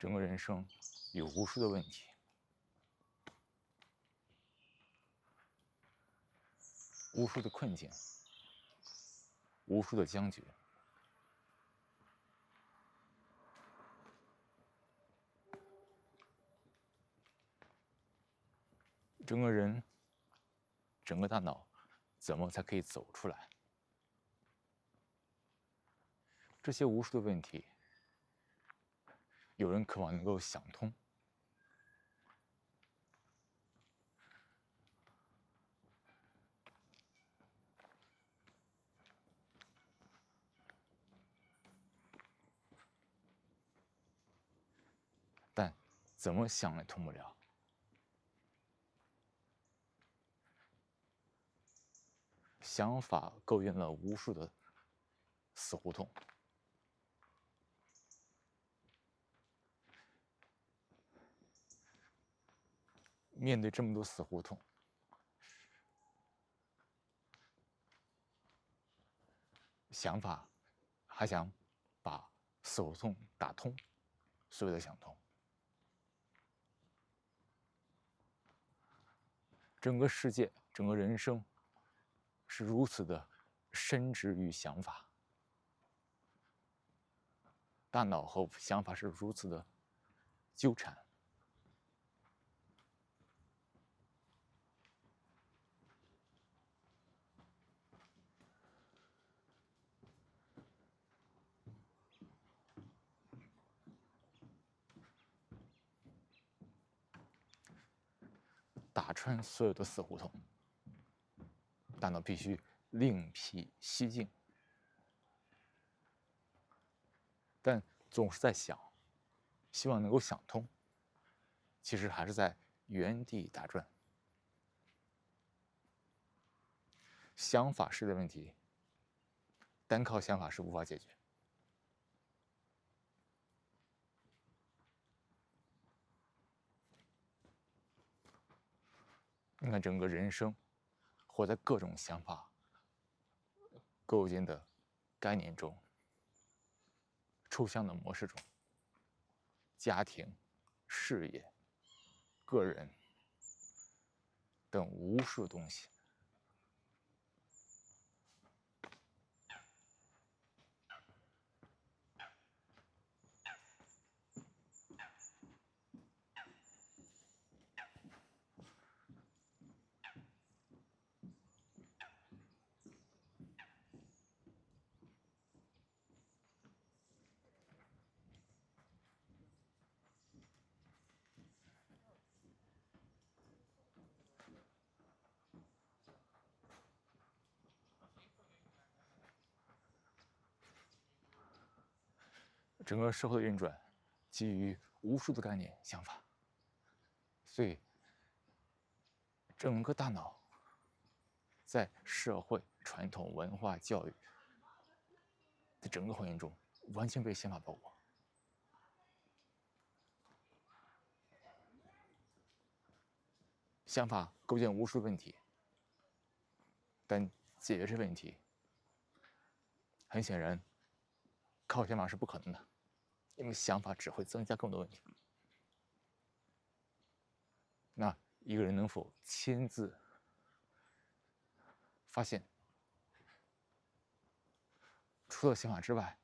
整个人生有无数的问题，无数的困境，无数的僵局。整个人，整个大脑，怎么才可以走出来？这些无数的问题，有人渴望能够想通，但怎么想也通不了。想法勾引了无数的死胡同。面对这么多死胡同，想法还想把死胡同打通，所谓的想通。整个世界，整个人生，是如此的深植于想法，大脑和想法是如此的纠缠。打穿所有的死胡同，大脑必须另辟蹊径，但总是在想，希望能够想通，其实还是在原地打转。想法式的问题，单靠想法是无法解决。你看，整个人生，活在各种想法构建的概念中，抽象的模式中，家庭、事业、个人等无数东西。整个社会的运转基于无数的概念、想法，所以整个大脑在社会、传统文化、教育的整个环境中，完全被想法包裹。想法构建无数问题，但解决这问题，很显然，靠想法是不可能的，因为想法只会增加更多问题。那一个人能否亲自发现，除了想法之外，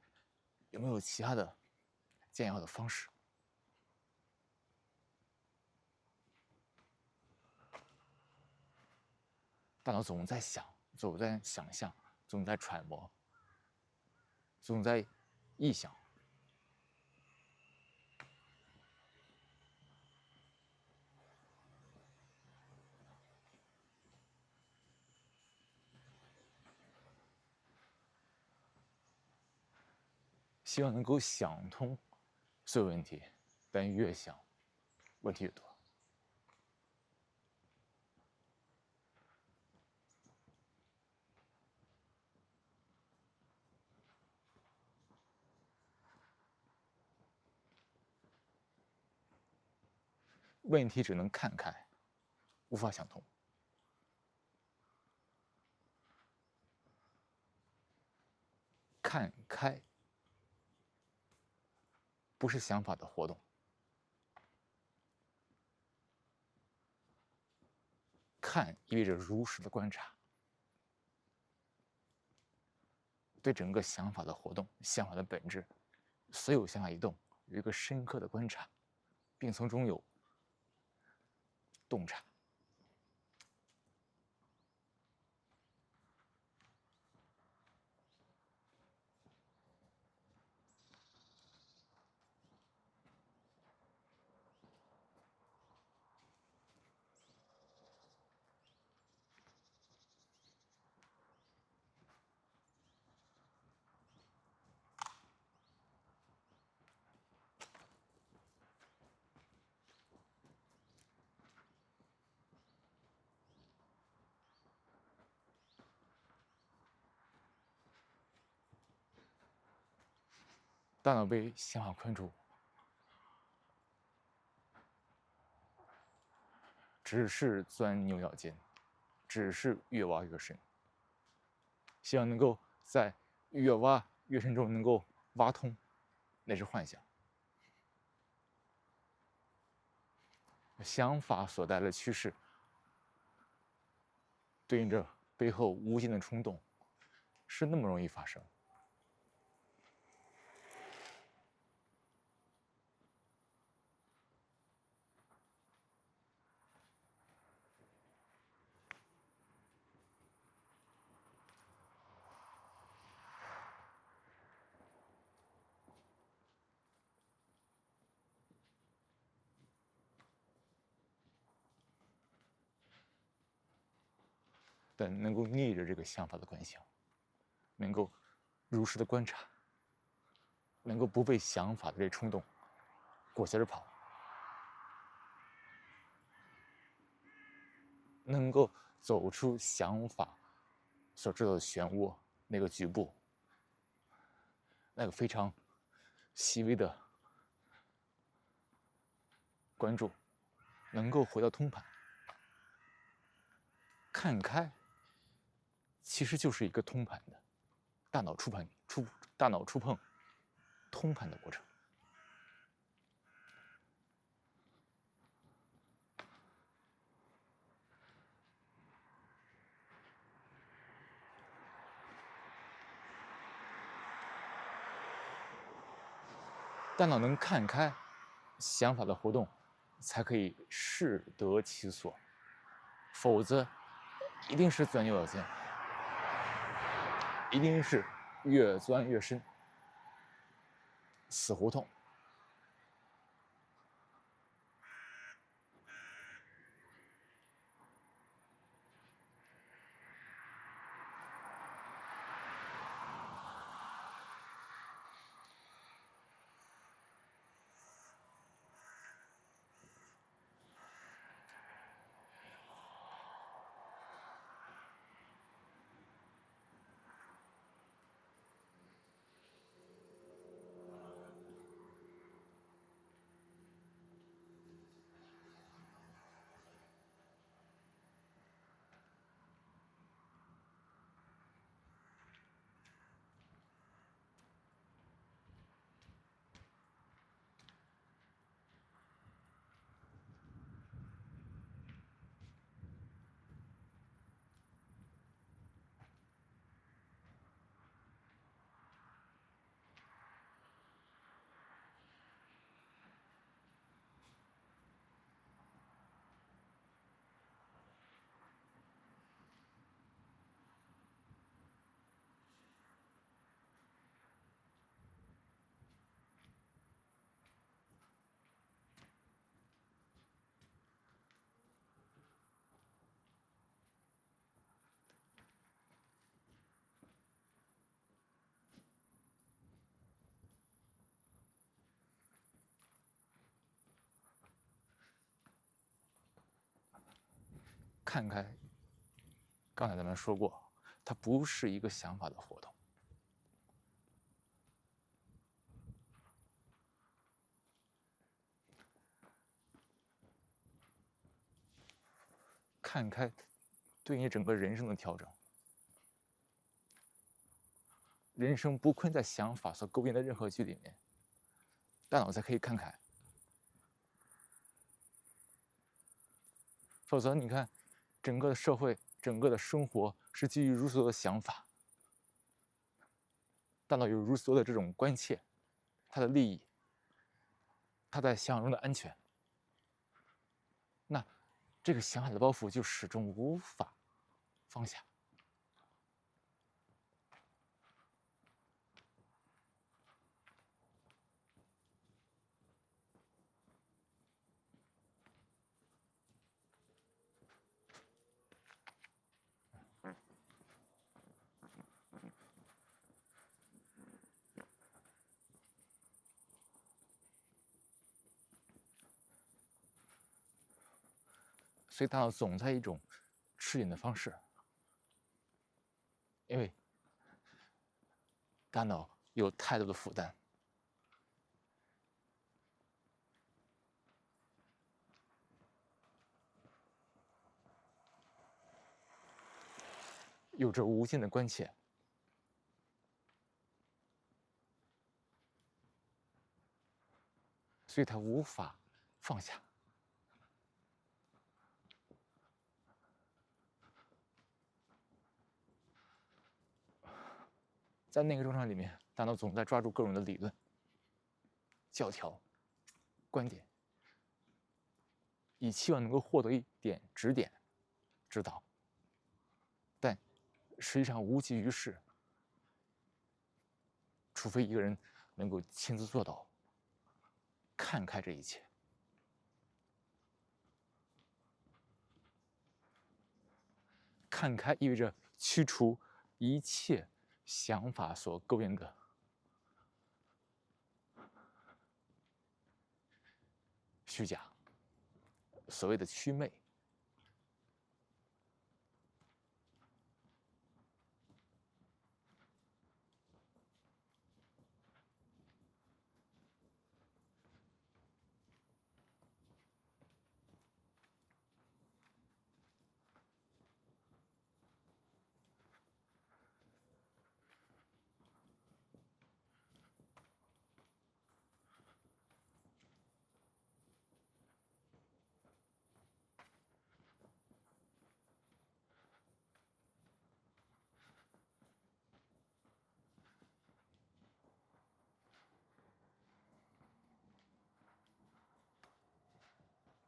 有没有其他的见效的方式？大脑总在想，总在想象，总在揣摩，总在臆想。希望能够想通所有问题，但越想，问题越多。问题只能看开，无法想通。看开不是想法的活动，看意味着如实的观察，对整个想法的活动、想法的本质、所有想法移动有一个深刻的观察，并从中有洞察。大脑被想法困住，只是钻牛角尖，只是越挖越深。希望能够在越挖越深中能够挖通，那是幻想。想法所带来的趋势，对应着背后无尽的冲动，是那么容易发生。但能够逆着这个想法的惯性，能够如实的观察，能够不被想法的这冲动裹挟着跑，能够走出想法所制造的漩涡，那个局部，那个非常细微的关注，能够回到通盘，看开，其实就是一个通盘的大脑触碰通盘的过程。大脑能看开想法的活动，才可以适得其所，否则一定是钻牛角尖，一定是越钻越深，死胡同。看开，刚才咱们说过，它不是一个想法的活动。看开，对你整个人生的调整，人生不困在想法所勾引的任何局里面，大脑才可以看开。否则，你看，整个的社会、整个的生活是基于如此多的想法，大脑有如此多的这种关切，它的利益，它在想象中的安全，那这个想法的包袱就始终无法放下。所以大脑总在一种吃紧的方式，因为大脑有太多的负担，有着无尽的关切，所以它无法放下。在那个状态里面，大脑总在抓住各种的理论、教条、观点，以期望能够获得一点指点、指导，但实际上无济于事。除非一个人能够亲自做到，看开这一切。看开意味着驱除一切想法所勾引的虚假，所谓的祛魅。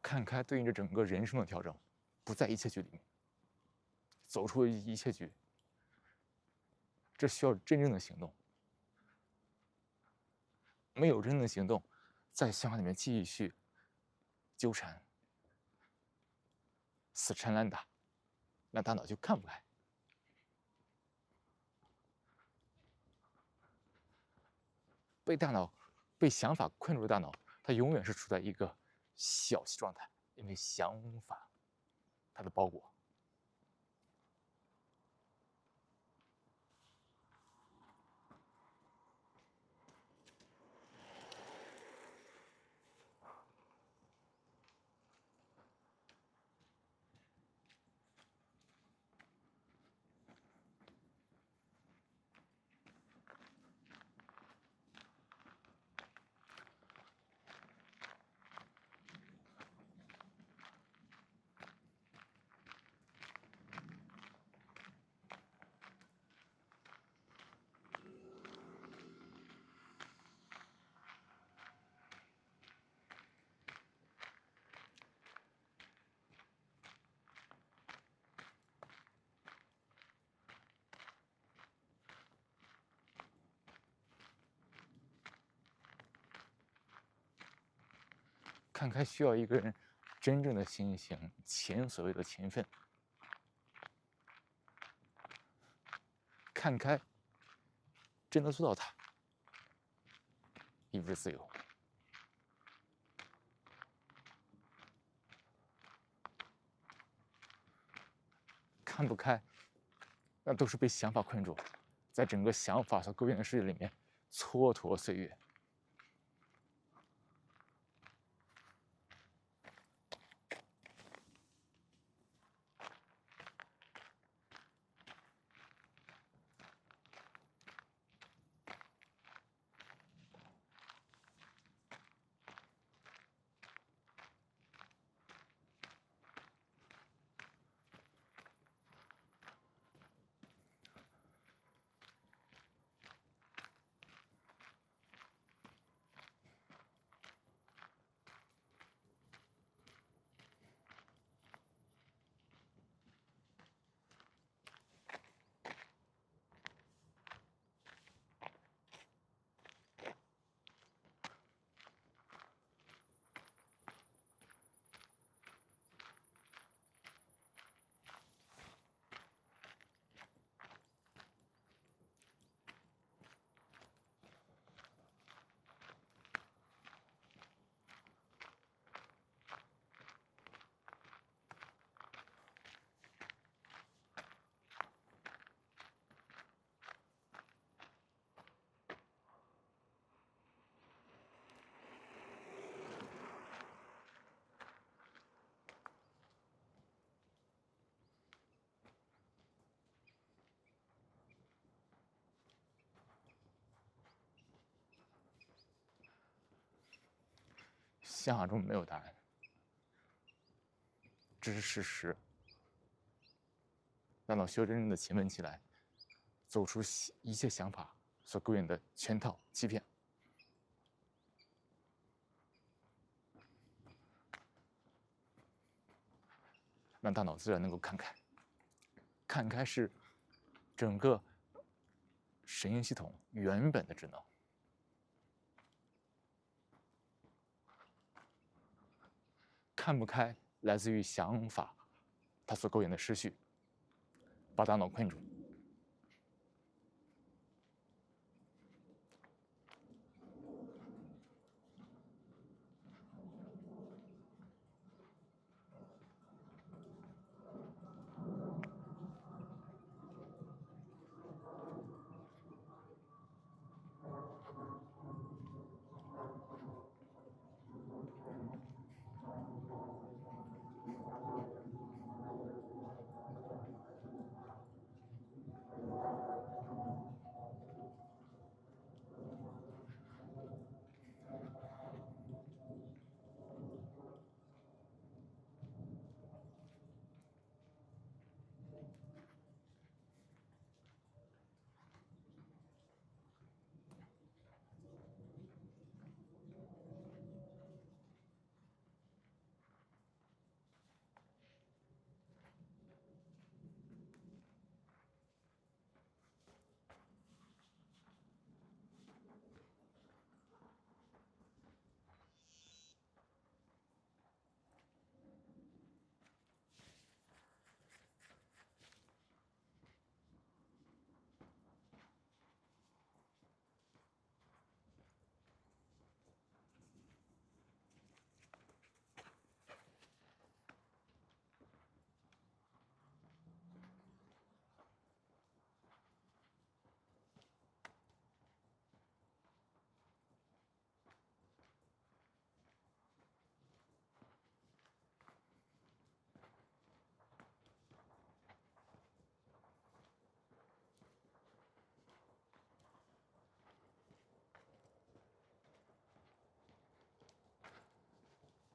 看开对应着整个人生的调整，不在一切局里面，走出一切局，这需要真正的行动。没有真正的行动，在想法里面继续纠缠、死缠烂打，那大脑就看不开。被想法困住的大脑，它永远是处在一个小气状态，因为想法它的包裹。看开需要一个人真正的心性，前所谓的勤奋。看开，真的做到它，意味着自由。看不开，那都是被想法困住，在整个想法所勾引的世界里面蹉跎岁月。想象中没有答案，这是事实。大脑需要真正的勤奋起来，走出一切想法所勾引的圈套、欺骗。让大脑自然能够看开。看开是整个神经系统原本的职能。看不开来自于想法，它所勾引的失序，把大脑困住。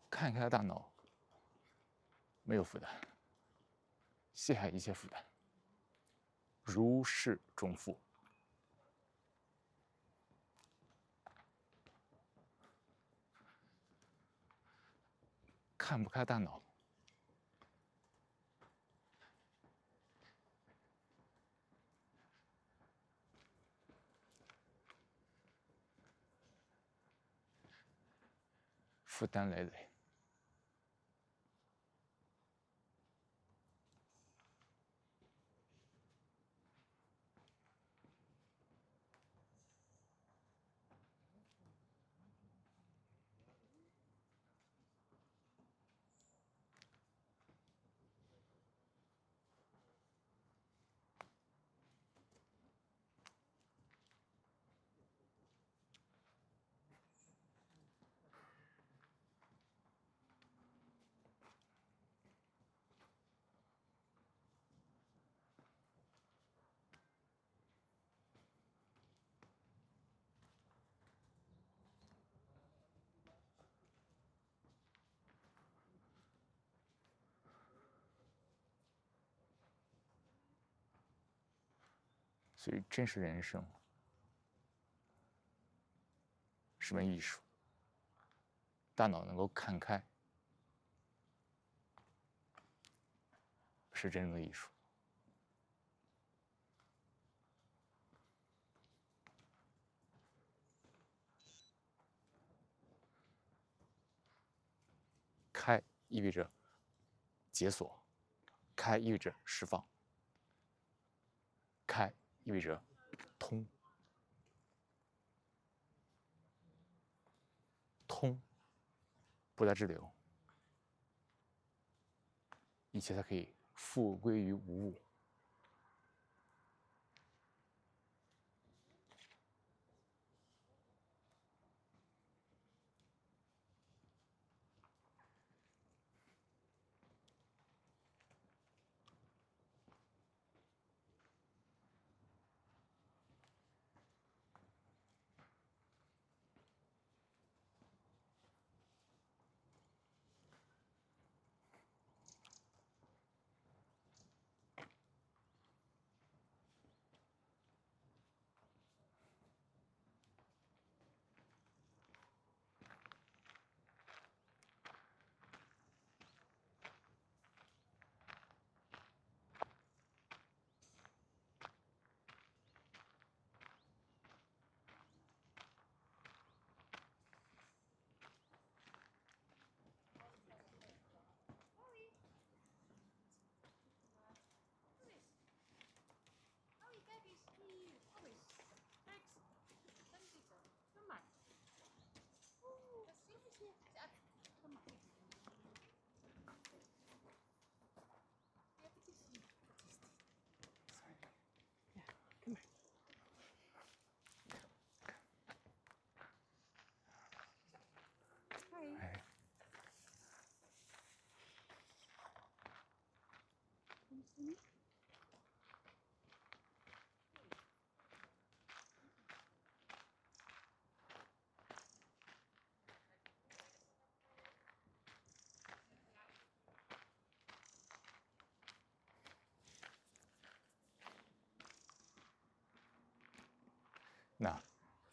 看开大脑，没有负担，卸下一切负担，如释重负。看不开大脑，负担累累。所以，真实人生是门艺术。大脑能够看开，是真正的艺术。开意味着解锁，开意味着释放，开意味着通。通，不再滞留，一切才可以复归于无物。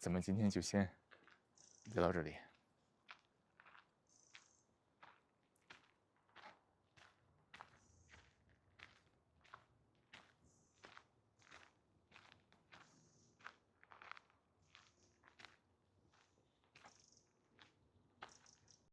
咱们今天就先聊到这里。